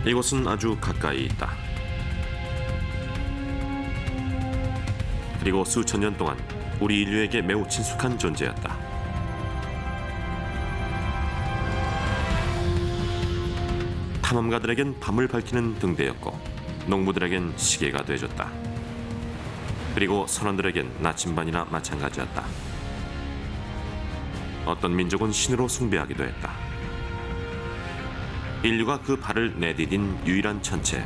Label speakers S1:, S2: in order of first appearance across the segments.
S1: 이곳은 아주 가까이 있다. 그리고 수천 년 동안 우리 인류에게 매우 친숙한 존재였다. 탐험가들에겐 밤을 밝히는 등대였고 농부들에겐 시계가 되어줬다. 그리고 선원들에겐 나침반이나 마찬가지였다. 어떤 민족은 신으로 숭배하기도 했다. 인류가 그 발을 내디딘 유일한 천체,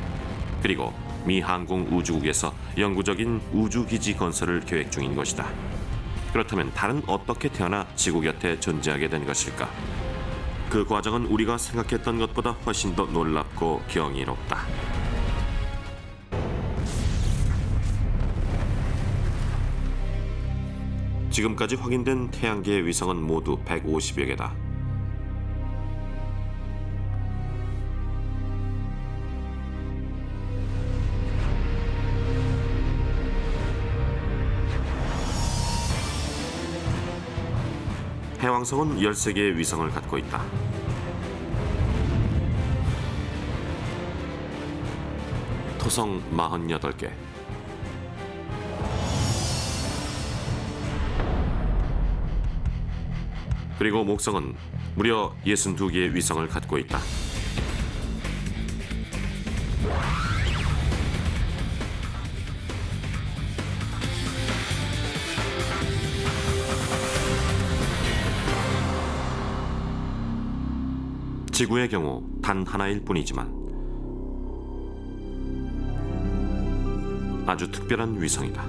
S1: 그리고 미 항공 우주국에서 영구적인 우주기지 건설을 계획 중인 것이다. 그렇다면 달은 어떻게 태어나 지구 곁에 존재하게 된 것일까? 그 과정은 우리가 생각했던 것보다 훨씬 더 놀랍고 경이롭다. 지금까지 확인된 태양계의 위성은 모두 150여 개다. 해왕성은 13개의 위성을 갖고 있다. 토성 48개, 그리고 목성은 무려 62개의 위성을 갖고 있다. 지구의 경우 단 하나일 뿐이지만 아주 특별한 위성이다.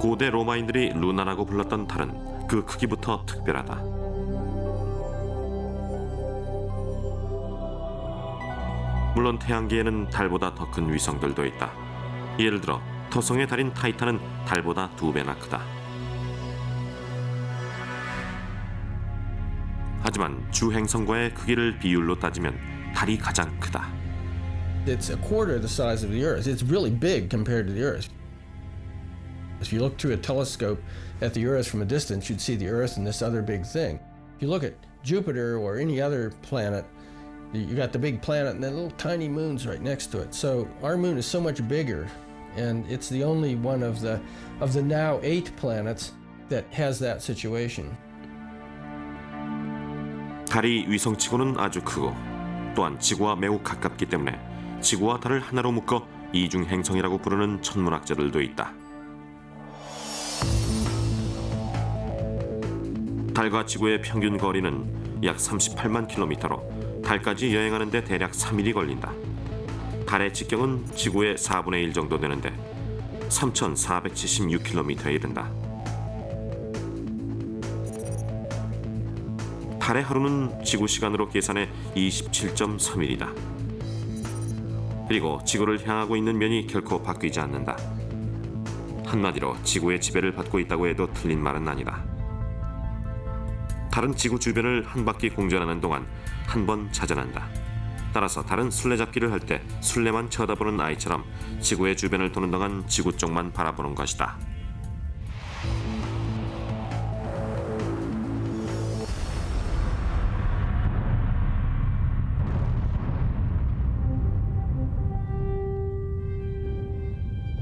S1: 고대 로마인들이 루나라고 불렀던 달은 그 크기부터 특별하다. 물론 태양계에는 달보다 더 큰 위성들도 있다. 예를 들어 토성의 달인 타이탄은 달보다 2배나 크다. 하지만 주 행성과의 크기를 비율로 따지면 달이 가장 크다.
S2: It's a quarter the size of the Earth. It's really big compared to the Earth. If you look through a telescope at the Earth from a distance, you'd see the Earth and this other big thing. If you look at Jupiter or any other planet, you got the big planet and then little tiny moons right next to it. So our moon is so much bigger, and it's the only one of the now 8 planets that has that situation.
S1: 달이 위성치고는 아주 크고 또한 지구와 매우 가깝기 때문에 지구와 달을 하나로 묶어 이중 행성이라고 부르는 천문학자들도 있다. 달과 지구의 평균 거리는 약 38만 킬로미터로 달까지 여행하는 데 대략 3일이 걸린다. 달의 직경은 지구의 4분의 1 정도 되는데 3,476킬로미터에 이른다. 달의 하루는 지구 시간으로 계산해 27.3일이다. 그리고 지구를 향하고 있는 면이 결코 바뀌지 않는다. 한마디로 지구의 지배를 받고 있다고 해도 틀린 말은 아니다. 달은 지구 주변을 한 바퀴 공전하는 동안 한 번 자전한다. 따라서 달은 술래잡기를 할 때 술래만 쳐다보는 아이처럼 지구의 주변을 도는 동안 지구 쪽만 바라보는 것이다.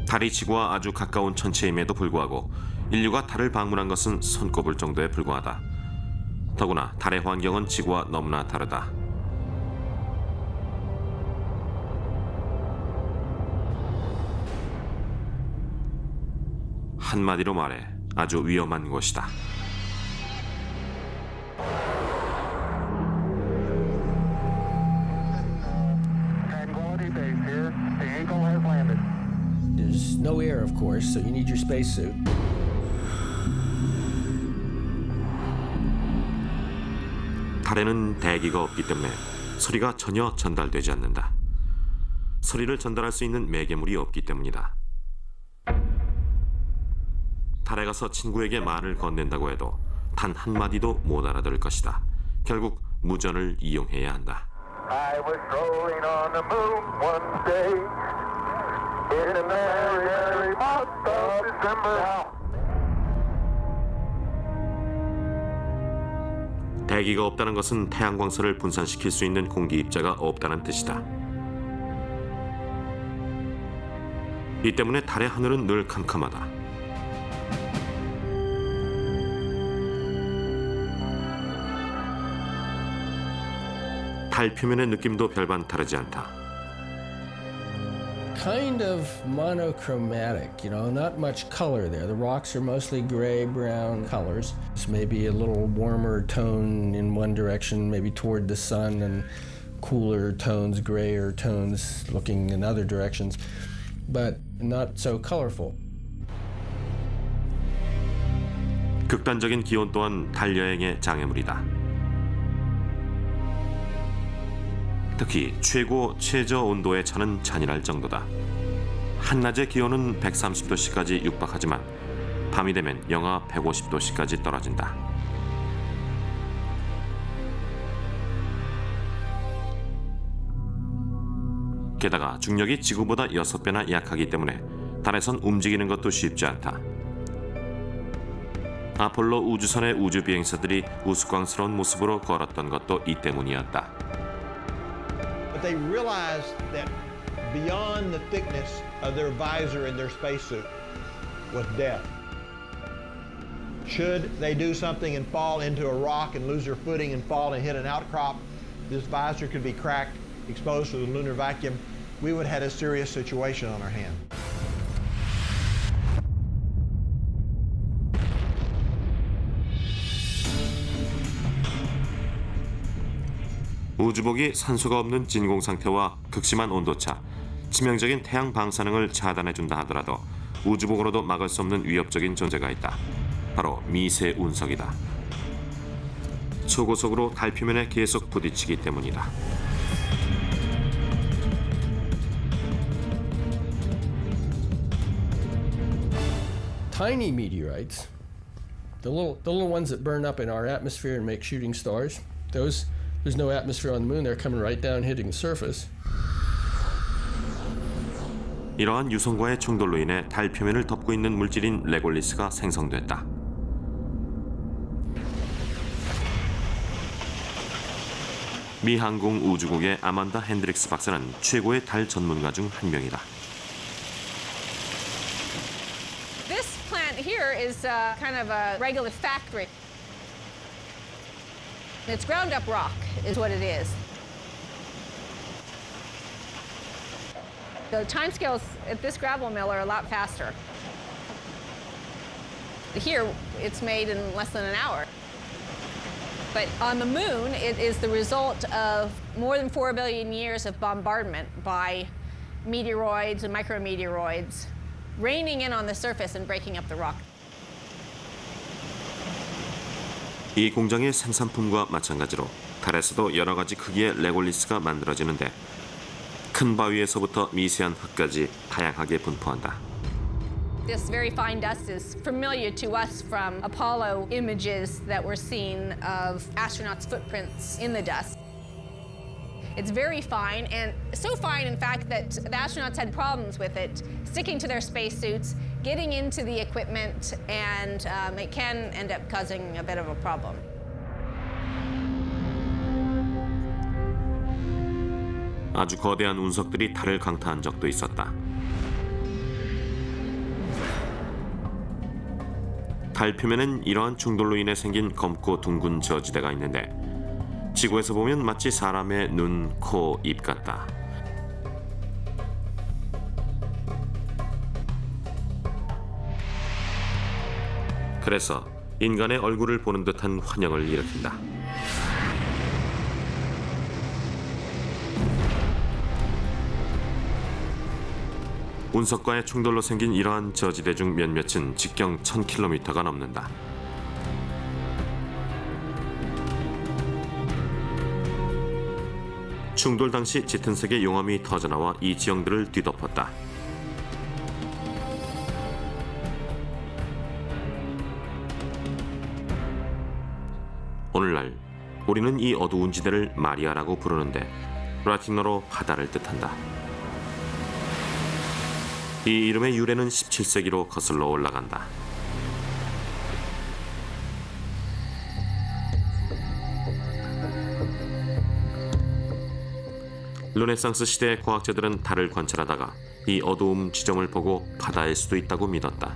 S1: 달이 지구와 아주 가까운 천체임에도 불구하고 인류가 달을 방문한 것은 손꼽을 정도에 불과하다. 더구나 달의 환경은 지구와 너무나 다르다. 한마디로 말해 아주 위험한 곳이다.
S2: There's no air, of course, so you need your spacesuit.
S1: 달에는 대기가 없기 때문에 소리가 전혀 전달되지 않는다. 소리를 전달할 수 있는 매개물이 없기 때문이다. 달에 가서 친구에게 말을 건넨다고 해도 단 한마디도 못 알아들을 것이다. 결국 무전을 이용해야 한다.
S3: I was strolling on the moon one day in the merry, merry month of December.
S1: 대기가 없다는 것은 태양광선을 분산시킬 수 있는 공기 입자가 없다는 뜻이다. 이 때문에 달의 하늘은 늘 캄캄하다. 달 표면의 느낌도 별반 다르지 않다.
S2: Kind of monochromatic, you know, not much color there. The rocks are mostly gray, brown colors. It's maybe a little warmer tone in one direction, maybe toward the sun, and cooler tones, grayer tones looking in other directions, but not so colorful.
S1: 극단적인 기온 또한 달 여행의 장애물이다. 특히 최고 최저 온도의 차는 잔인할 정도다. 한낮의 기온은 130도씨까지 육박하지만 밤이 되면 영하 150도씨까지 떨어진다. 게다가 중력이 지구보다 6배나 약하기 때문에 달에선 움직이는 것도 쉽지 않다. 아폴로 우주선의 우주 비행사들이 우스꽝스러운 모습으로 걸었던 것도 이 때문이었다.
S4: But they realized that beyond the thickness of their visor in their spacesuit was death. Should they do something and fall into a rock and lose their footing and fall and hit an outcrop, this visor could be cracked, exposed to the lunar vacuum. We would have had a serious situation on our hands.
S1: 우주복이 산소가 없는 진공 상태와 극심한 온도차, 치명적인 태양 방사능을 차단해준다 하더라도 우주복으로도 막을 수 없는 위협적인 존재가 있다. 바로 미세 운석이다. 초고속으로 달 표면에 계속 부딪히기 때문이다.
S2: Tiny meteorites, the little ones that burn up in our atmosphere and make shooting stars, there's no atmosphere on the moon, they're coming right down hitting the surface.
S1: 이러한 유성과의 충돌로 인해 달 표면을 덮고 있는 물질인 레골리스가 생성됐다. 미 항공 우주국의 아만다 핸드릭스 박사는 최고의 달 전문가 중 한 명이다.
S5: This plant here is kind of a regolith factory. It's ground up rock is what it is. The timescales at this gravel mill are a lot faster. Here, it's made in less than an hour. But on the moon, it is the result of more than 4 billion years of bombardment by meteoroids and micrometeoroids raining in on the surface and breaking up the rock.
S1: 이 공장의 생산품과 마찬가지로 달에서도 여러 가지 크기의 레골리스가 만들어지는데 큰 바위에서부터 미세한 흙까지 다양하게 분포한다.
S5: This very fine dust is familiar to us from Apollo images that were seen of astronauts' footprints in the dust. It's very fine, and so fine, in fact, that the astronauts had problems with it, sticking to their spacesuits, getting into the equipment, and it can end up causing a bit of a problem.
S1: 아주 거대한 운석들이 달을 강타한 적도 있었다. 달 표면엔 이러한 충돌로 인해 생긴 검고 둥근 저지대가 있는데 지구에서 보면 마치 사람의 눈, 코, 입 같다. 그래서 인간의 얼굴을 보는 듯한 환영을 일으킨다. 운석과의 충돌로 생긴 이러한 저지대 중 몇몇은 직경 1000km가 넘는다. 충돌 당시 짙은 색의 용암이 터져나와 이 지형들을 뒤덮었다. 오늘날 우리는 이 어두운 지대를 마리아라고 부르는데 라틴어로 바다를 뜻한다. 이 이름의 유래는 17세기로 거슬러 올라간다. 르네상스 시대의 과학자들은 달을 관찰하다가 이 어두움 지점을 보고 바다일 수도 있다고 믿었다.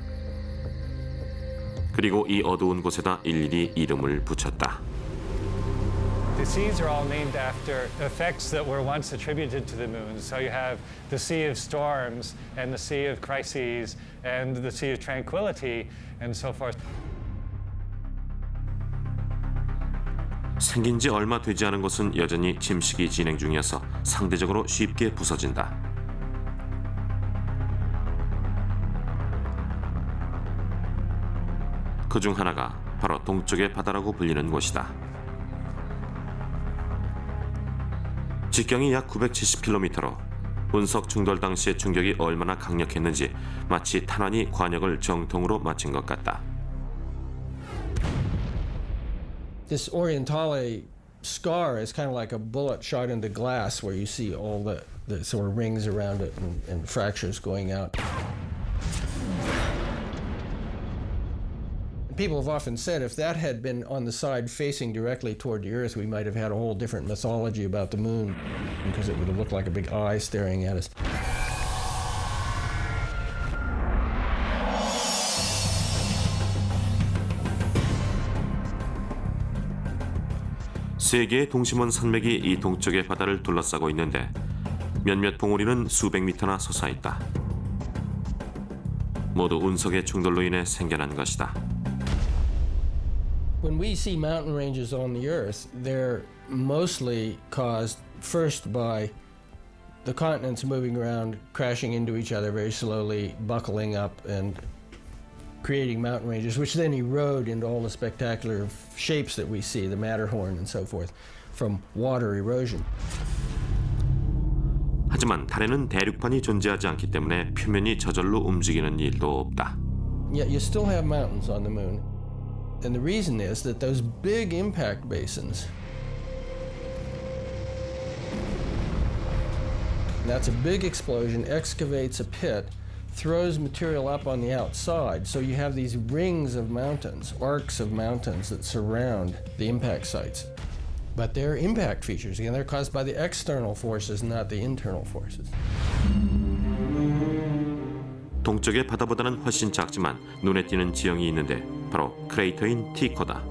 S1: 그리고 이 어두운 곳에다 일일이 이름을 붙였다.
S6: The seas are all named after effects that were once attributed to the moon. So you have the Sea of Storms and the Sea of Crises and the Sea of Tranquility and so forth.
S1: 생긴 지 얼마 되지 않은 것은 여전히 침식이 진행 중이어서 상대적으로 쉽게 부서진다. 그중 하나가 바로 동쪽의 바다라고 불리는 곳이다. 직경이 약 970km로 운석 충돌 당시의 충격이 얼마나 강력했는지 마치 탄환이 관역을 정통으로 마친 것 같다.
S2: This Orientale scar is kind of like a bullet shot into glass where you see all the sort of rings around it and fractures going out. People have often said if that had been on the side facing directly toward the Earth, we might have had a whole different mythology about the moon because it would have looked like a big eye staring at us.
S1: 세 개의 동심원 산맥이 이 동쪽의 바다를 둘러싸고 있는데 몇몇 봉우리는 수백 미터나 솟아있다. 모두 운석의 충돌로 인해 생겨난 것이다.
S2: When we see mountain ranges on the Earth, they're mostly caused first by the continents moving around, crashing into each other very slowly, buckling up and creating mountain ranges, which then erode into all the spectacular shapes that we see, the Matterhorn and so forth, from water erosion.
S1: 하지만 달에는 대륙판이 존재하지 않기 때문에 표면이 저절로 움직이는 일도 없다.
S2: Yet you still have mountains on the moon. And the reason is that those big impact basins, that's a big explosion, excavates a pit, throws material up on the outside. So you have these rings of mountains, arcs of mountains that surround the impact sites. But they're impact features. Again, they're caused by the external forces, not the internal forces.
S1: 동쪽의 바다보다는 훨씬 작지만 눈에 띄는 지형이 있는데 바로 크레이터인 티코다.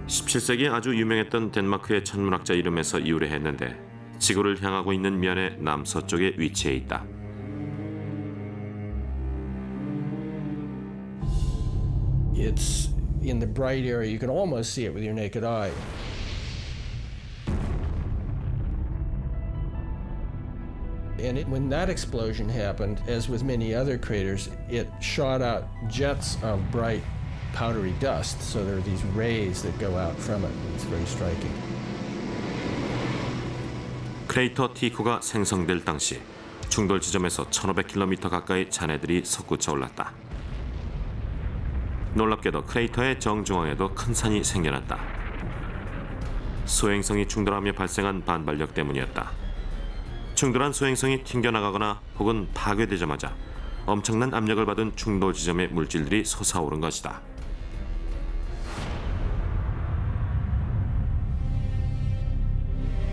S1: 17세기에 아주 유명했던 덴마크의 천문학자 이름에서 유래했는데 지구를 향하고 있는 면의 남서쪽에 위치해 있다.
S2: It's in the bright area. You can almost see it with your naked eye. And when that explosion happened, as with many other craters, it shot out jets of bright powdery dust. So there are these rays that go out from it. It's very striking.
S1: 크레이터 티코가 생성될 당시 충돌 지점에서 1500km 가까이 잔해들이 솟구쳐 올랐다. 놀랍게도 크레이터의 정중앙에도 큰 산이 생겨났다. 소행성이 충돌하며 발생한 반발력 때문이었다. 충돌한 소행성이 튕겨나가거나 혹은 파괴되자마자 엄청난 압력을 받은 충돌 지점의 물질들이 솟아오른 것이다.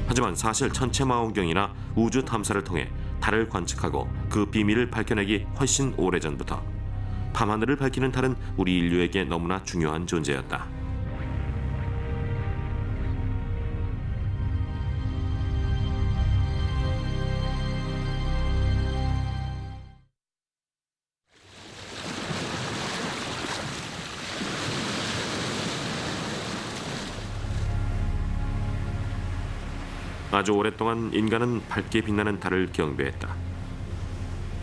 S1: 하지만 사실 천체망원경이나 우주 탐사를 통해 달을 관측하고 그 비밀을 밝혀내기 훨씬 오래전부터 밤하늘을 밝히는 달은 우리 인류에게 너무나 중요한 존재였다. 아주 오랫동안 인간은 밝게 빛나는 달을 경배했다.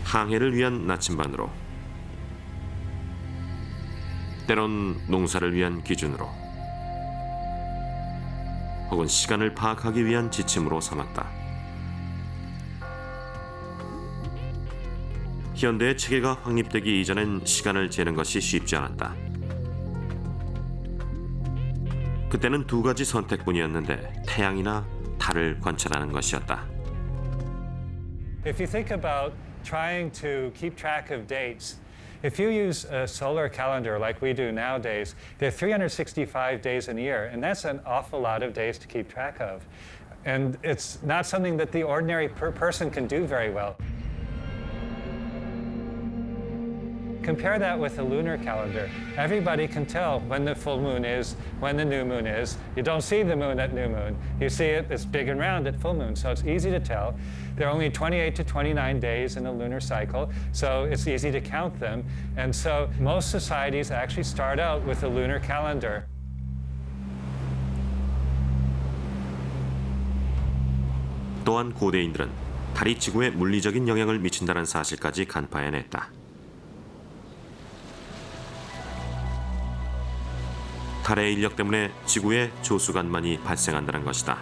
S1: 항해를 위한 나침반으로, 때론 농사를 위한 기준으로, 혹은 시간을 파악하기 위한 지침으로 삼았다. 현대의 체계가 확립되기 이전엔 시간을 재는 것이 쉽지 않았다. 그때는 두 가지 선택뿐이었는데 태양이나 달을 관찰하는 것이었다.
S6: If you think about trying to keep track of dates, If you use a solar calendar like we do nowadays, there are 365 days in a year, and that's an awful lot of days to keep track of. And it's not something that the ordinary person can do very well. Compare that with a lunar calendar. Everybody can tell when the full moon is, when the new moon is. You don't see the moon at new moon. You see it, it's big and round at full moon, so it's easy to tell. There are only 28 to 29 days in a lunar cycle, so it's easy to count them. And so most societies actually start out with a lunar calendar.
S1: 또한 고대인들은 달이 지구에 물리적인 영향을 미친다는 사실까지 간파해냈다. 달의 인력 때문에 지구에 조수간만이 발생한다는 것이다.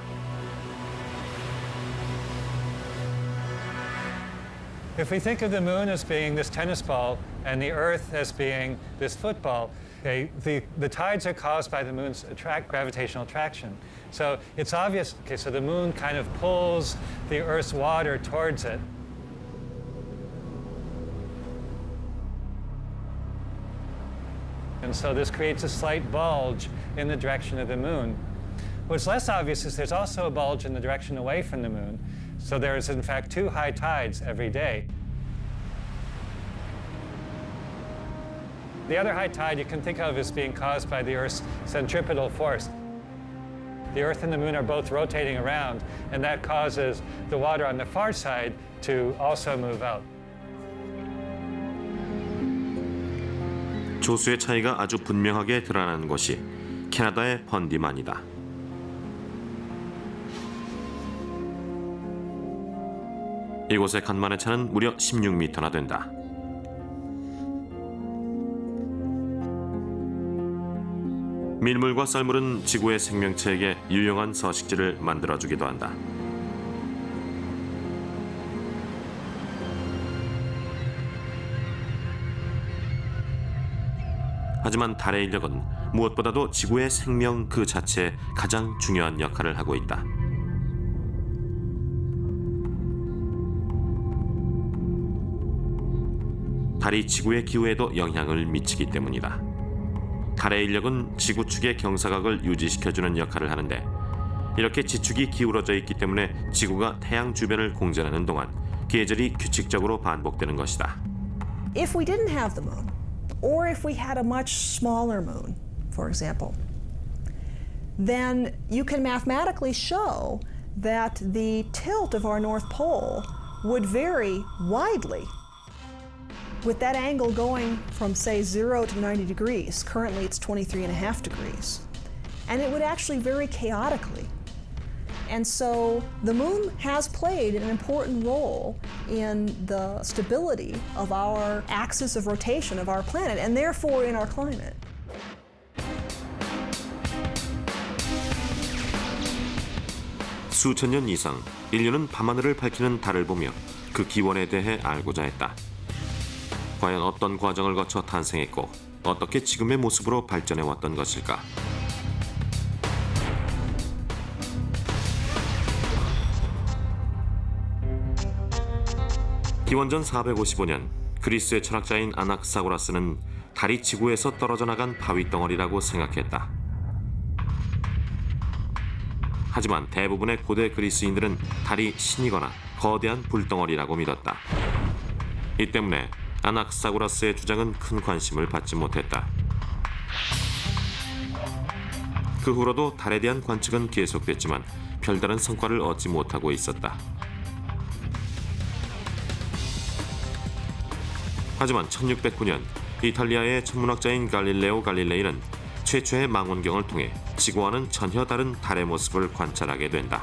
S6: If we think of the moon as being this tennis ball and the Earth as being this football, the tides are caused by the moon's gravitational attraction. So it's obvious, so the moon kind of pulls the Earth's water towards it. And so this creates a slight bulge in the direction of the moon. What's less obvious is there's also a bulge in the direction away from the moon. So there's in fact 2 high tides every day. The other high tide you can think of as being caused by the Earth's centripetal force. The Earth and the moon are both rotating around, and that causes the water on the far side to also move out.
S1: 조수의 차이가 아주 분명하게 드러나는 곳이 캐나다의 펀디만이다. 이곳의 간만의 차는 무려 16m나 된다. 밀물과 썰물은 지구의 생명체에게 유용한 서식지를 만들어주기도 한다. 하지만 달의 인력은 무엇보다도 지구의 생명 그 자체에 가장 중요한 역할을 하고 있다. 달이 지구의 기후에도 영향을 미치기 때문이다. 달의 인력은 지구 축의 경사각을 유지시켜주는 역할을 하는데 이렇게 지축이 기울어져 있기 때문에 지구가 태양 주변을 공전하는 동안 계절이 규칙적으로 반복되는 것이다.
S7: If we didn't have the moon, or if we had a much smaller moon, for example, then you can mathematically show that the tilt of our North Pole would vary widely. With that angle going from, say, 0 to 90 degrees, currently it's 23.5 degrees, and it would actually vary chaotically. And so the moon has played an important role in the stability of our axis of rotation of our planet, and therefore in our climate.
S1: 수천 년 이상 인류는 밤하늘을 밝히는 달을 보며 그 기원에 대해 알고자 했다. 과연 어떤 과정을 거쳐 탄생했고 어떻게 지금의 모습으로 발전해 왔던 것일까? 기원전 455년 그리스의 철학자인 아낙사고라스는 달이 지구에서 떨어져 나간 바위 덩어리라고 생각했다. 하지만 대부분의 고대 그리스인들은 달이 신이거나 거대한 불덩어리라고 믿었다. 이 때문에 아낙사고라스의 주장은 큰 관심을 받지 못했다. 그 후로도 달에 대한 관측은 계속됐지만 별다른 성과를 얻지 못하고 있었다. 하지만 1609년 이탈리아의 천문학자인 갈릴레오 갈릴레이는 최초의 망원경을 통해 지구와는 전혀 다른 달의 모습을 관찰하게 된다.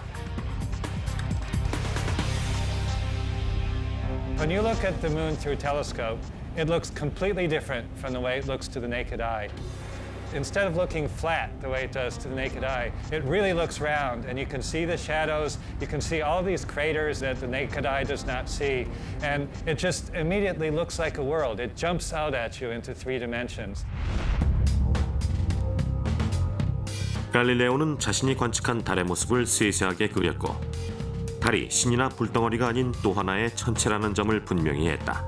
S6: When you look at the moon through a telescope, it looks completely different from the way it looks to the naked eye. Instead of looking flat the way it does to the naked eye, it really looks round, and you can see the shadows, you can see all these craters that the naked eye does not see, and it just immediately looks like a world. It jumps out at you into 3 dimensions.
S1: 갈릴레오는 자신이 관측한 달의 모습을 세세하게 그렸고 달이 신이나 불덩어리가 아닌 또 하나의 천체라는 점을 분명히 했다.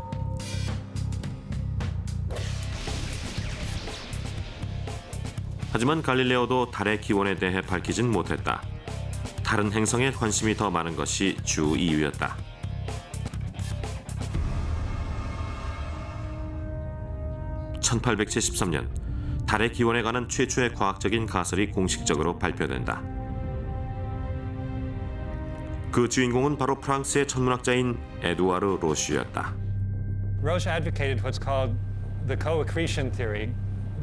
S1: 하지만 갈릴레오도 달의 기원에 대해 밝히진 못했다. 다른 행성에 관심이 더 많은 것이 주 이유였다. (1873년) 달의 기원에 관한 최초의 과학적인 가설이 공식적으로 발표된다. 그 주인공은 바로 프랑스의 천문학자인 에두아르 로슈였다.
S6: Roche advocated what's called the co-accretion theory,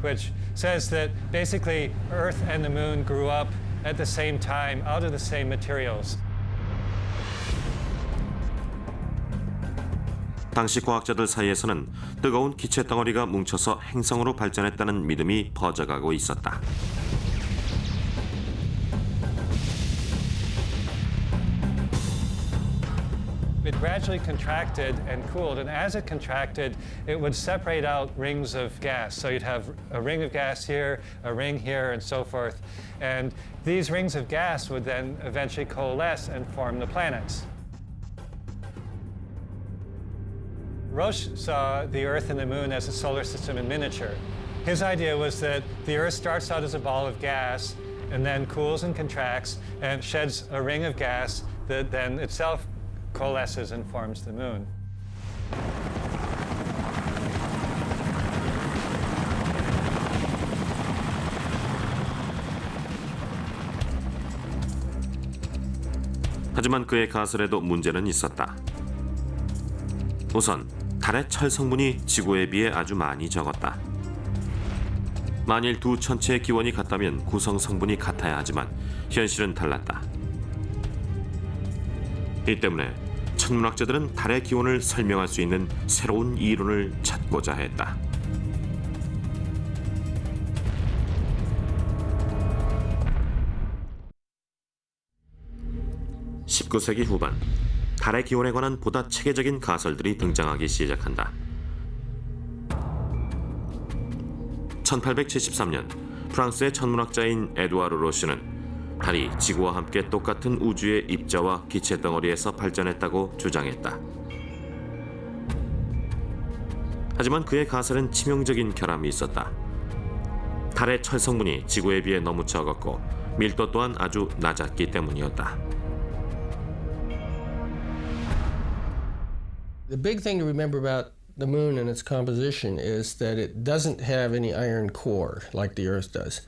S6: which says that basically Earth and the Moon grew up at the same time out of the same materials.
S1: 당시 과학자들 사이에서는 뜨거운 기체 덩어리가 뭉쳐서 행성으로 발전했다는 믿음이 퍼져가고 있었다.
S6: It gradually contracted and cooled, and as it contracted, it would separate out rings of gas. So you'd have a ring of gas here, a ring here, and so forth. And these rings of gas would then eventually coalesce and form the planets. Roche saw the Earth and the Moon as a solar system in miniature. His idea was that the Earth starts out as a ball of gas and then cools and contracts and sheds a ring of gas that then itself coalesces and forms the Moon.
S1: 하지만 그의 가설에도 문제는 있었다. 우선 달의 철 성분이 지구에 비해 아주 많이 적었다. 만일 두 천체의 기원이 같다면 구성 성분이 같아야 하지만 현실은 달랐다. 이 때문에 천문학자들은 달의 기원을 설명할 수 있는 새로운 이론을 찾고자 했다. (19세기) 후반 달의 기원에 관한 보다 체계적인 가설들이 등장하기 시작한다. 1873년 프랑스의 천문학자인 에두아르 로슈는 달이 지구와 함께 똑같은 우주의 입자와 기체 덩어리에서 발전했다고 주장했다. 하지만 그의 가설엔 치명적인 결함이 있었다. 달의 철 성분이 지구에 비해 너무 적었고 밀도 또한 아주 낮았기 때문이었다.
S2: The big thing to remember about the moon and its composition is that it doesn't have any iron core like the Earth does.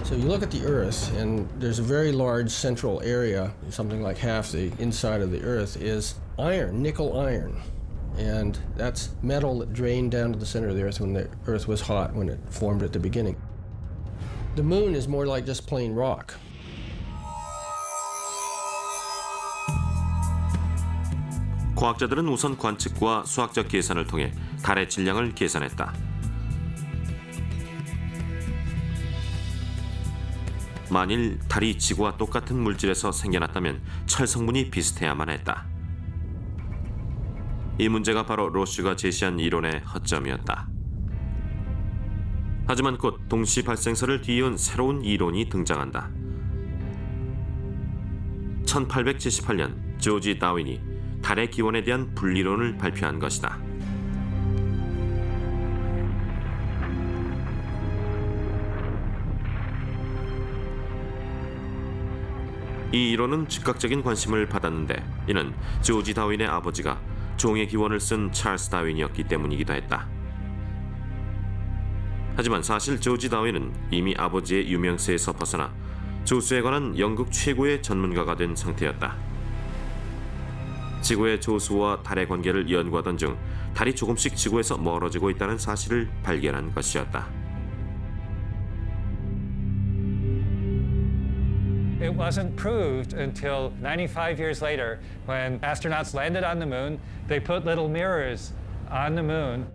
S2: So you look at the Earth, and there's a very large central area, something like half the inside of the Earth is iron, nickel iron. And that's metal that drained down to the center of the Earth when the Earth was hot, when it formed at the beginning. The moon is more like just plain rock.
S1: 과학자들은 우선 관측과 수학적 계산을 통해 달의 질량을 계산했다. 만일 달이 지구와 똑같은 물질에서 생겨났다면 철 성분이 비슷해야만 했다. 이 문제가 바로 로슈가 제시한 이론의 허점이었다. 하지만 곧 동시 발생설을 뒤이은 새로운 이론이 등장한다. 1878년 조지 다윈이 달의 기원에 대한 분리론을 발표한 것이다. 이 이론은 즉각적인 관심을 받았는데 이는 조지 다윈의 아버지가 종의 기원을 쓴 찰스 다윈이었기 때문이기도 했다. 하지만 사실 조지 다윈은 이미 아버지의 유명세에서 벗어나 조수에 관한 영국 최고의 전문가가 된 상태였다. 지구의 조수와 달의 관계를 연구하던 중 달이 조금씩 지구에서 멀어지고 있다는 사실을 발견한 것이었다.
S6: It wasn't proved until 95 years later when astronauts landed on the moon. They put little mirrors on the moon.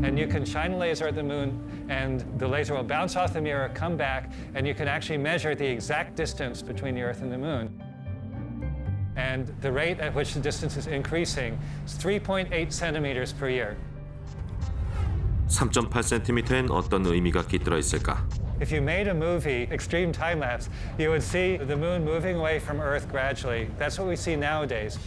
S6: And you can shine a laser at the moon and the laser will bounce off the mirror, come back, and you can actually measure the exact distance between the Earth and the moon. And the rate at which the distance is increasing is 3.8 centimeters per year.
S1: 3.8cm엔 어떤 의미가 깃들어 있을까?
S6: If you made a movie, extreme time lapse, you would see the moon moving away from Earth gradually. That's what we see nowadays.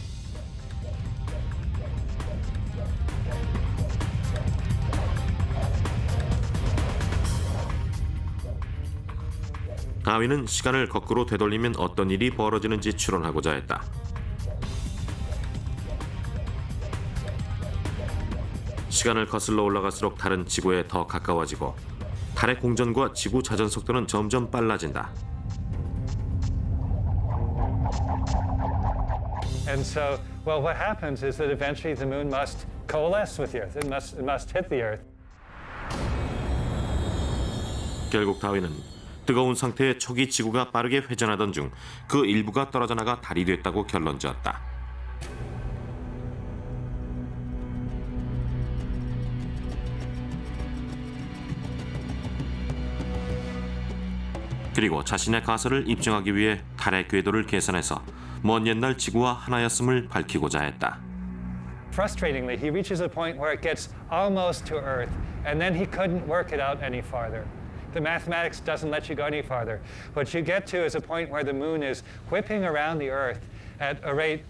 S1: 다윈은 시간을 거꾸로 되돌리면 어떤 일이 벌어지는지 추론하고자 했다. 시간을 거슬러 올라갈수록 달은 지구에 더 가까워지고 달의 공전과 지구 자전 속도는 점점 빨라진다.
S6: And so, well, what happens is that eventually the moon must coalesce with the Earth. It must hit the Earth.
S1: 결국 다윈은 뜨거운 상태의 초기 지구가 빠르게 회전하던 중 그 일부가 떨어져 나가 달이 됐다고 결론지었다. 그리고 자신의 가설을 입증하기 위해 달의 궤도를 계산해서 먼 옛날 지구와 하나였음을 밝히고자 했다.
S6: Frustratingly, he reaches a point where it gets almost to Earth, and then he couldn't work it out any farther. The mathematics doesn't let you go any farther. What you get to is a point where the moon is whipping around the Earth at a rate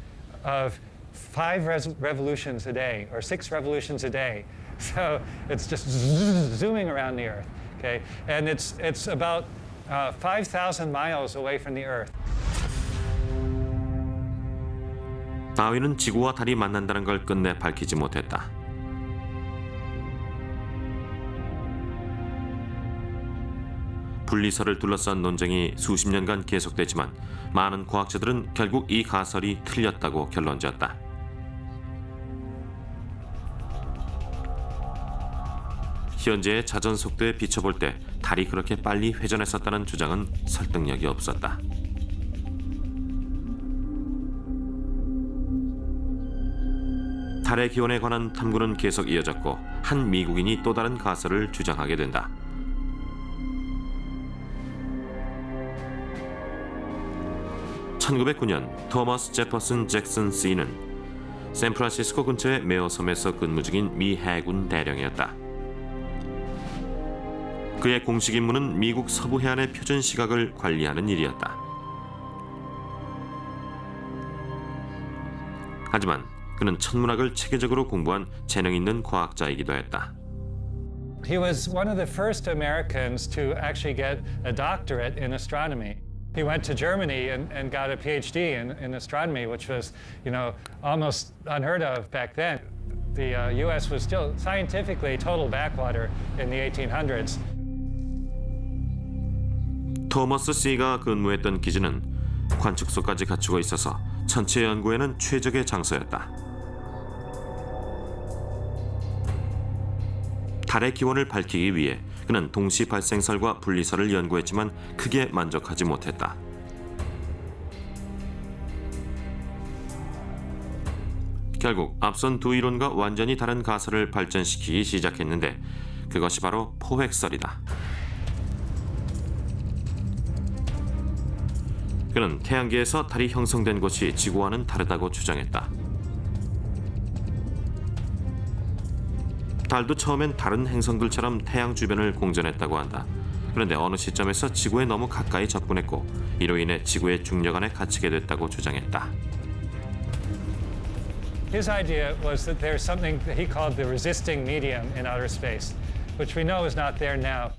S6: of 5 revolutions a day, or 6 revolutions a day. So it's just zooming around the Earth, okay? And it's about 5,000 miles away from the Earth.
S1: 다윈은 지구와 달이 만난다는 걸 끝내 밝히지 못했다. 분리설을 둘러싼 논쟁이 수십 년간 계속됐지만 많은 과학자들은 결국 이 가설이 틀렸다고 결론지었다. 현재의 자전 속도에 비춰볼 때 달이 그렇게 빨리 회전했었다는 주장은 설득력이 없었다. 달의 기원에 관한 탐구는 계속 이어졌고 한 미국인이 또 다른 가설을 주장하게 된다. (1909년) 토머스 제퍼슨 잭슨 C는 샌프란시스코 근처의 메어섬에서 근무 중인 미 해군 대령이었다. 그의 공식 임무는 미국 서부 해안의 표준 시각을 관리하는 일이었다. 하지만 그는 천문학을 체계적으로 공부한 재능 있는 과학자이기도 했다.
S6: He was one of the first Americans to actually get a doctorate in astronomy. He went to Germany and got a PhD in astronomy, which was, almost unheard of back then. The U.S. was still scientifically total backwater in the 1800s.
S1: 토머스 C가 근무했던 기지는 관측소까지 갖추고 있어서 천체 연구에는 최적의 장소였다. 달의 기원을 밝히기 위해 그는 동시 발생설과 분리설을 연구했지만 크게 만족하지 못했다. 결국 앞선 두 이론과 완전히 다른 가설을 발전시키기 시작했는데 그것이 바로 포획설이다. 그는 태양계에서 달이 형성된 곳이 지구와는 다르다고 주장했다. 달도 처음엔 다른 행성들처럼 태양 주변을 공전했다고 한다. 그런데 어느 시점에서 지구에 너무 가까이 접근했고 이로 인해 지구의 중력 안에 갇히게 됐다고 주장했다.
S6: His idea was that there's something that he called the resisting medium in outer space, which we know is not there now.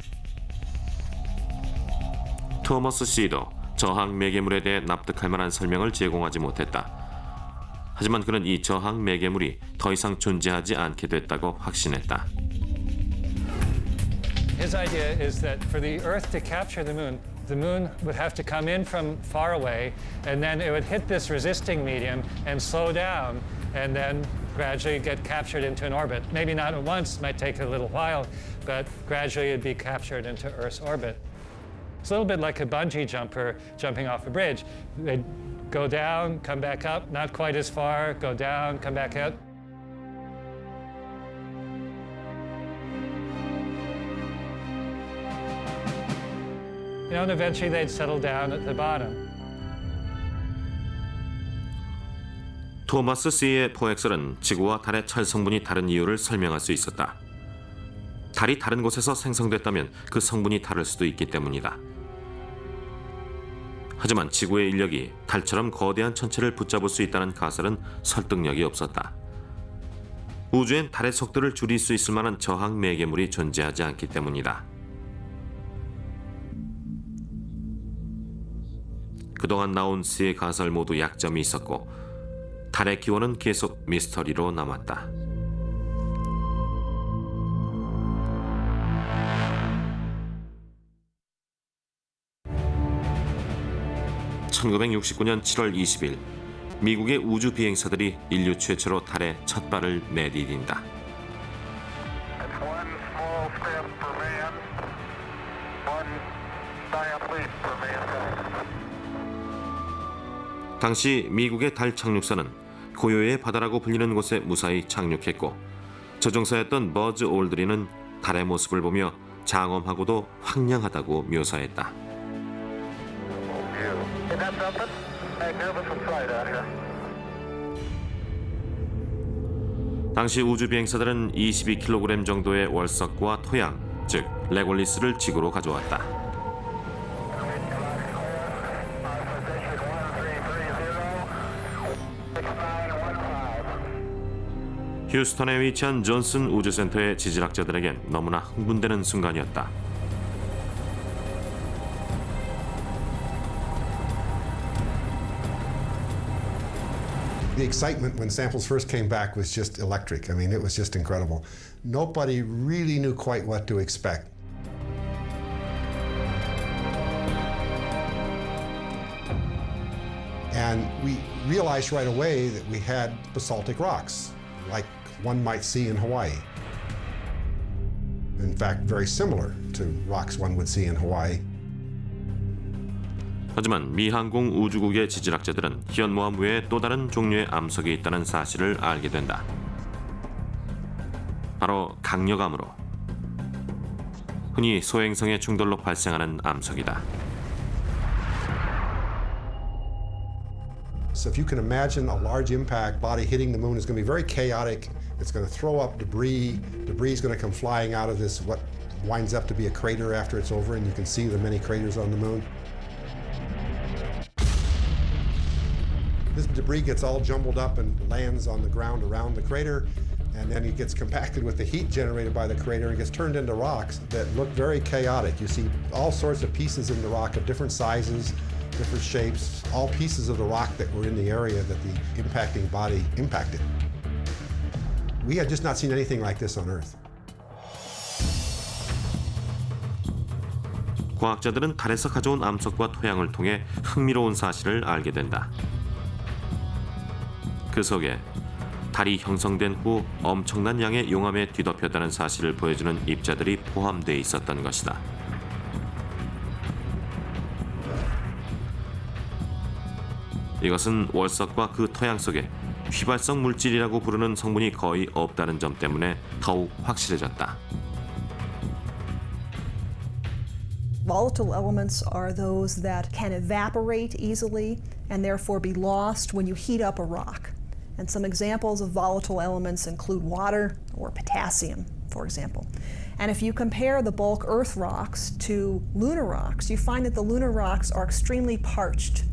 S1: 토머스 C도 저항 매개물에 대해 납득할 만한 설명을 제공하지 못했다. 하지만 그는 이 저항 매개물이 더 이상 존재하지 않게 됐다고 확신했다.
S6: His idea is that for the Earth to capture the moon would have to come in from far away, and then it would hit this resisting medium and slow down, and then gradually get captured into an orbit. Maybe not at once, might take a little while, but gradually it'd be captured into Earth's orbit. It's a little bit like a bungee jumper jumping off a bridge. They'd go down, come back up, not quite as far, go down, come back up. And eventually they'd settle down at the bottom.
S1: 토머스 C의 포획설은 지구와 달의 철 성분이 다른 이유를 설명할 수 있었다. 달이 다른 곳에서 생성됐다면 그 성분이 다를 수도 있기 때문이다. 하지만 지구의 인력이 달처럼 거대한 천체를 붙잡을 수 있다는 가설은 설득력이 없었다. 우주엔 달의 속도를 줄일 수 있을 만한 저항 매개물이 존재하지 않기 때문이다. 그동안 나온 세 가설 모두 약점이 있었고 달의 기원은 계속 미스터리로 남았다. (1969년 7월 20일) 미국의 우주 비행사들이 인류 최초로 달에 첫 발을 내디딘다.
S3: That's one small step for man, one giant leap for mankind.
S1: 당시 미국의 달 착륙선은 고요의 바다라고 불리는 곳에 무사히 착륙했고 조종사였던 버즈 올드린은 달의 모습을 보며 장엄하고도 황량하다고 묘사했다.
S3: Is that something? Hey, nervous from flight out here.
S1: 당시 우주 비행사들은 22kg 정도의 월석과 토양, 즉 레골리스를 지구로 가져왔다. 휴스턴에 위치한 존슨 우주센터의 지질학자들에겐 너무나 흥분되는 순간이었다.
S8: The excitement when samples first came back was just electric. I mean, it was just incredible. Nobody really knew quite what to expect. And we realized right away that we had basaltic rocks, like one might see in Hawaii. In fact, very similar to rocks one would see in Hawaii.
S1: 하지만 미 항공 우주국의 지질학자들은 현무암 외에 또 다른 종류의 암석이 있다는 사실을 알게 된다. 바로 강력암으로. 흔히 소행성의 충돌로 발생하는 암석이다.
S8: So if you can imagine a large impact body hitting the moon is going to be very chaotic. It's going to throw up debris. Debris is going to come flying out of this, what winds up to be a crater after it's over, and you can see the many craters on the moon. This debris gets all jumbled up and lands on the ground around the crater, and then it gets compacted with the heat generated by the crater and gets turned into rocks that look very chaotic. You see all sorts of pieces in the rock of different sizes, different shapes, all pieces of the rock that were in the area that the impacting body impacted. We had just not seen anything like this on Earth.
S1: 과학자들은 달에서 가져온 암석과 토양을 통해 흥미로운 사실을 알게 된다. 그 속에 달이 형성된 후 엄청난 양의 용암에 뒤덮였다는 사실을 보여주는 입자들이 포함되어 있었던 것이다. 이것은 월석과 그 토양 속에 휘발성 물질이라고 부르는 성분이 거의 없다는 점 때문에 더욱 확실해졌다.
S7: Volatile elements are those that can evaporate easily and therefore be lost when you heat up a rock. And some examples of volatile elements include water or potassium, for example. And if you compare the bulk Earth rocks to lunar rocks, you find that the lunar rocks are extremely parched.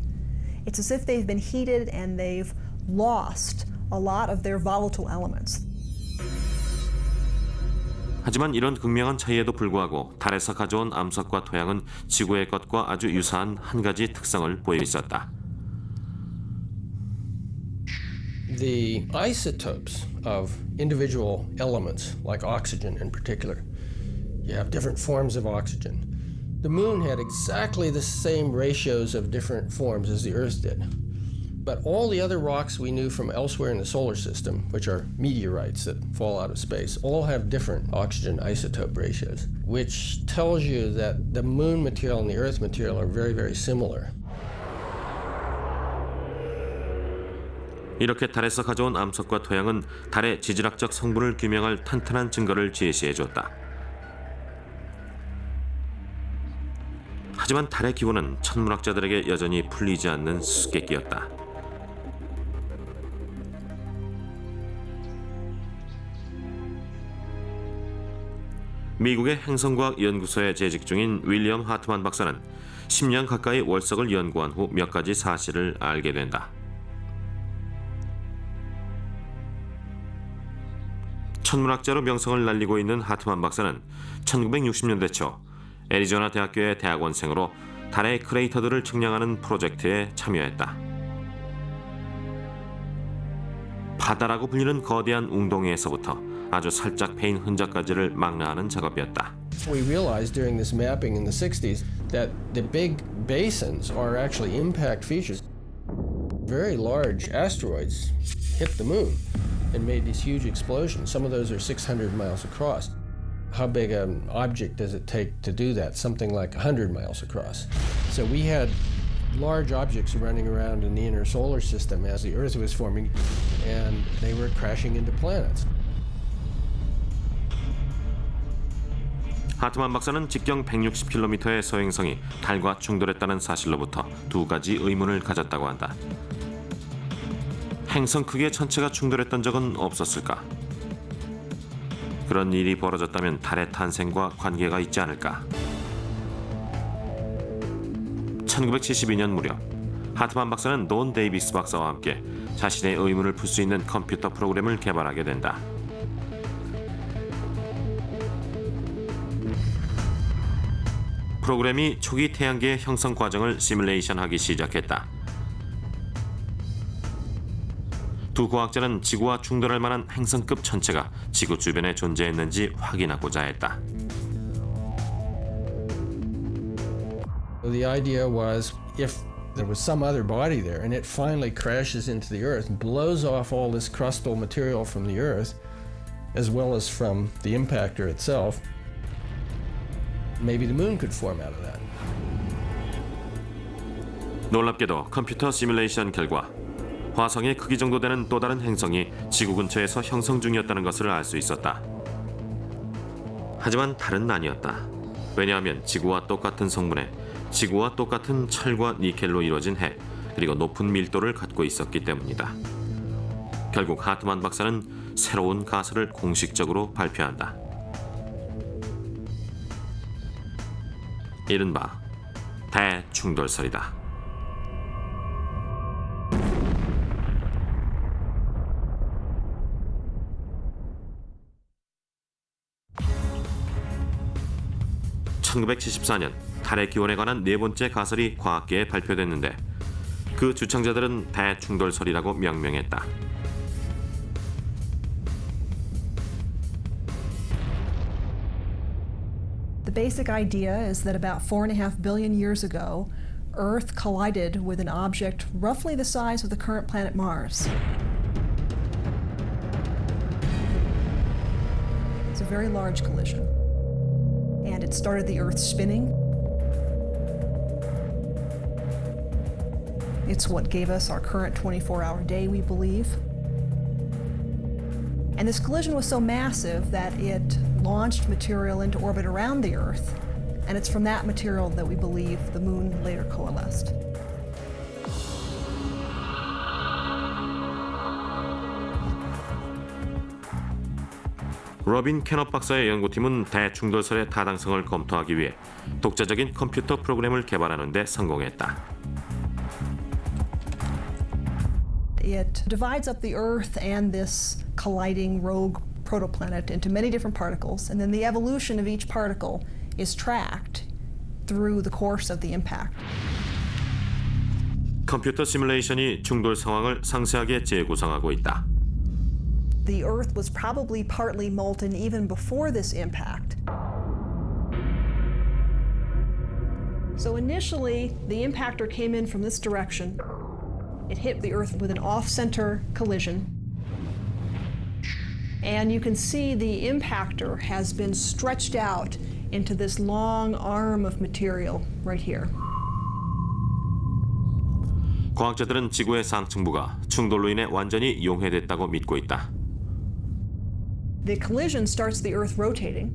S7: It's as if they've been heated and they've lost a lot of their volatile elements.
S1: 하지만 이런 극명한 차이에도 불구하고 달에서 가져온 암석과 토양은 지구의 것과 아주 유사한 한 가지 특성을 보이고 있었다.
S2: The isotopes of individual elements, like oxygen in particular, you have different forms of oxygen. The moon had exactly the same ratios of different forms as the Earth did. But all the other rocks we knew from elsewhere in the solar system, which are meteorites that fall out of space, all have different oxygen isotope ratios, which tells you that the moon material and the Earth material are very, very similar.
S1: 이렇게 달에서 가져온 암석과 토양은 달의 지질학적 성분을 규명할 탄탄한 증거를 제시해줬다. 하지만 달의 기원은 천문학자들에게 여전히 풀리지 않는 수수께끼였다. 미국의 행성과학연구소에 재직 중인 윌리엄 하트만 박사는 10년 가까이 월석을 연구한 후 몇 가지 사실을 알게 된다. 천문학자로 명성을 날리고 있는 하트만 박사는 1960년대 초 애리조나 대학교의 대학원생으로 달의 크레이터들을 측량하는 프로젝트에 참여했다. 바다라고 불리는 거대한 웅덩이에서부터 아주 살짝 패인 흔적까지를 망라하는 작업이었다.
S2: We realized during this mapping in the 60s that the big basins are actually impact features. Very large asteroids hit the moon and made these huge explosions. Some of those are 600 miles across. How big an object does it take to do that? Something like 100 miles across. So we had large objects running around in the inner solar system as the Earth was forming, and they were crashing into planets.
S1: 하트만 박사는 직경 160km의 소행성이 달과 충돌했다는 사실로부터 두 가지 의문을 가졌다고 한다. 행성 크기의 천체가 충돌했던 적은 없었을까? 그런 일이 벌어졌다면 달의 탄생과 관계가 있지 않을까? 1972년 무렵 하트만 박사는 돈 데이비스 박사와 함께 자신의 의문을 풀 수 있는 컴퓨터 프로그램을 개발하게 된다. 프로그램이 초기 태양계의 형성 과정을 시뮬레이션하기 시작했다. 두 과학자는 지구와 충돌할 만한 행성급 천체가 지구 주변에 존재했는지 확인하고자 했다.
S2: The idea was if there was some other body there and it finally crashes into the Earth and blows off all this crustal material from the Earth, as well as from the impactor itself, maybe the moon could form out of that.
S1: 놀랍게도 컴퓨터 시뮬레이션 결과 화성의 크기 정도 되는 또 다른 행성이 지구 근처에서 형성 중이었다는 것을 알 수 있었다. 하지만 달은 아니었다. 왜냐하면 지구와 똑같은 성분에 지구와 똑같은 철과 니켈로 이루어진 해, 그리고 높은 밀도를 갖고 있었기 때문이다. 결국 하트만 박사는 새로운 가설을 공식적으로 발표한다. 이른바 대충돌설이다. (1974년) 달의 기원에 관한 네 번째 가설이 과학계에 발표됐는데 그 주창자들은 대충돌설이라고 명명했다.
S7: The basic idea is that about 4.5 billion years ago, Earth collided with an object roughly the size of the current planet Mars. It's a very large collision. And it started the Earth spinning. It's what gave us our current 24-hour day, we believe. And this collision was so massive that it launched material into orbit around the Earth, and it's from that material that we believe the moon later coalesced.
S1: 로빈 캐넛 박사의 연구팀은 대충돌설의 타당성을 검토하기 위해 독자적인 컴퓨터 프로그램을 개발하는 데 성공했다.
S7: It divides up the Earth and this colliding rogue protoplanet into many different particles, and then the evolution of each particle is tracked through the course of the impact.
S1: 컴퓨터 시뮬레이션이 충돌 상황을 상세하게 재구성하고 있다.
S7: The Earth was probably partly molten even before this impact. So initially, the impactor came in from this direction. It hit the Earth with an off-center collision. And you can see the impactor has been stretched out into this long arm of material right here.
S1: 과학자들은 지구의 상층부가 충돌로 인해 완전히 용해됐다고 믿고 있다.
S7: The collision starts the Earth rotating.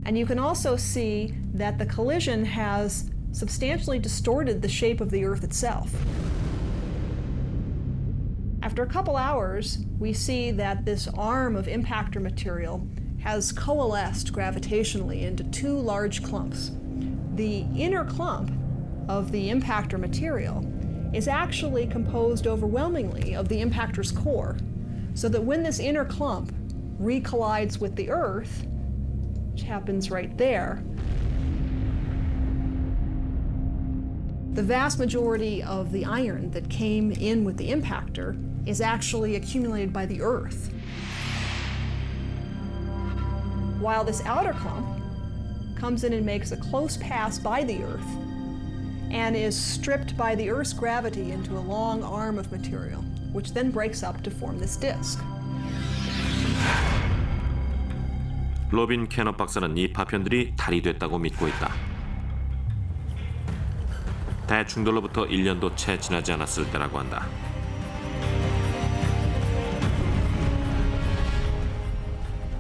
S7: And you can also see that the collision has substantially distorted the shape of the Earth itself. After a couple hours, we see that this arm of impactor material has coalesced gravitationally into two large clumps. The inner clump of the impactor material is actually composed overwhelmingly of the impactor's core, so that when this inner clump recollides with the Earth, which happens right there, The vast majority of the iron that came in with the impactor is actually accumulated by the Earth. While this outer clump comes in and makes a close pass by the Earth and is stripped by the Earth's gravity into a long arm of material, which then breaks up to form this disk.
S1: 로빈 캐너 박사는 이 파편들이 달이 됐다고 믿고 있다. 대충돌로부터 1년도 채 지나지 않았을 때라고 한다.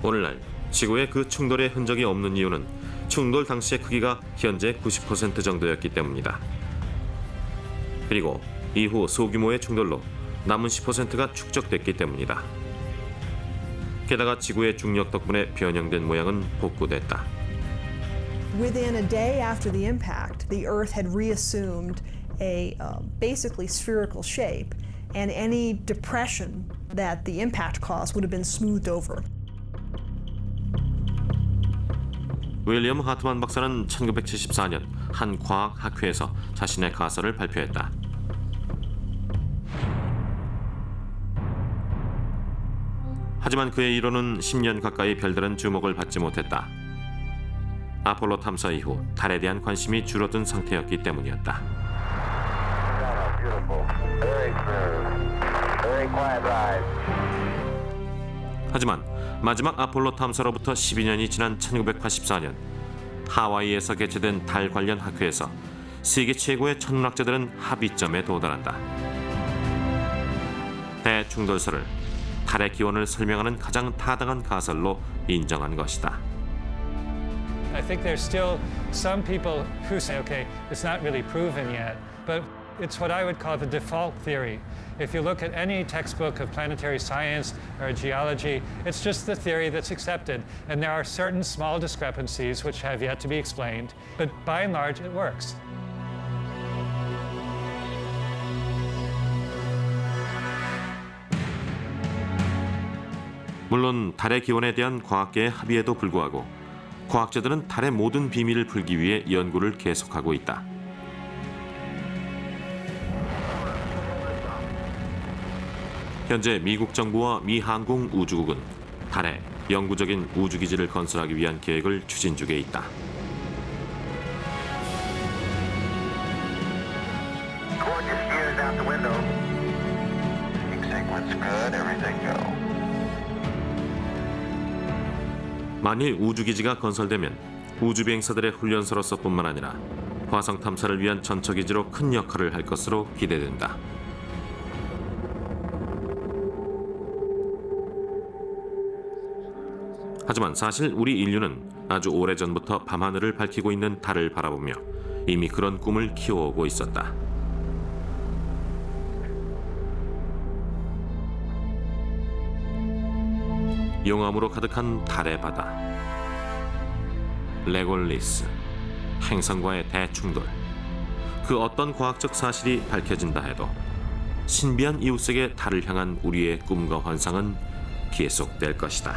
S1: 오늘날 지구에 그 충돌의 흔적이 없는 이유는 충돌 당시의 크기가 현재 90% 정도였기 때문이다. 그리고 이후 소규모의 충돌로 남은 10%가 축적됐기 때문이다. 게다가 지구의 중력 덕분에 변형된 모양은 복구됐다.
S7: Within a day after the impact, the Earth had reassumed a basically spherical shape, and any depression that the impact caused would have been smoothed over.
S1: 윌리엄 하트만 박사는 1974년 한 과학 학회에서 자신의 가설을 발표했다. 하지만 그의 이론은 10년 가까이 별다른 주목을 받지 못했다. 아폴로 탐사 이후 달에 대한 관심이 줄어든 상태였기 때문이었다. 하지만 마지막 아폴로 탐사로부터 12년이 지난 1984년 하와이에서 개최된 달 관련 학회에서 세계 최고의 천문학자들은 합의점에 도달한다. 대충돌설을 달의 기원을 설명하는 가장 타당한 가설로 인정한 것이다.
S6: I think there's still some people who say, okay, it's not really proven yet, but it's what I would call the default theory. If you look at any textbook of planetary science or geology, it's just the theory that's accepted. And there are certain small discrepancies which have yet to be explained, but by and large, it works.
S1: 물론 달의 기원에 대한 과학계의 합의에도 불구하고 과학자들은 달의 모든 비밀을 풀기 위해 연구를 계속하고 있다. 현재 미국 정부와 미 항공 우주국은 달에 영구적인 우주기지를 건설하기 위한 계획을 추진 중에 있다. 만일 우주기지가 건설되면 우주비행사들의 훈련소로서뿐만 아니라 화성 탐사를 위한 전처기지로 큰 역할을 할 것으로 기대된다. 하지만 사실 우리 인류는 아주 오래전부터 밤하늘을 밝히고 있는 달을 바라보며 이미 그런 꿈을 키워오고 있었다. 용암으로 가득한 달의 바다, 레골리스, 행성과의 대충돌, 그 어떤 과학적 사실이 밝혀진다 해도 신비한 이웃에게 달을 향한 우리의 꿈과 환상은 계속될 것이다.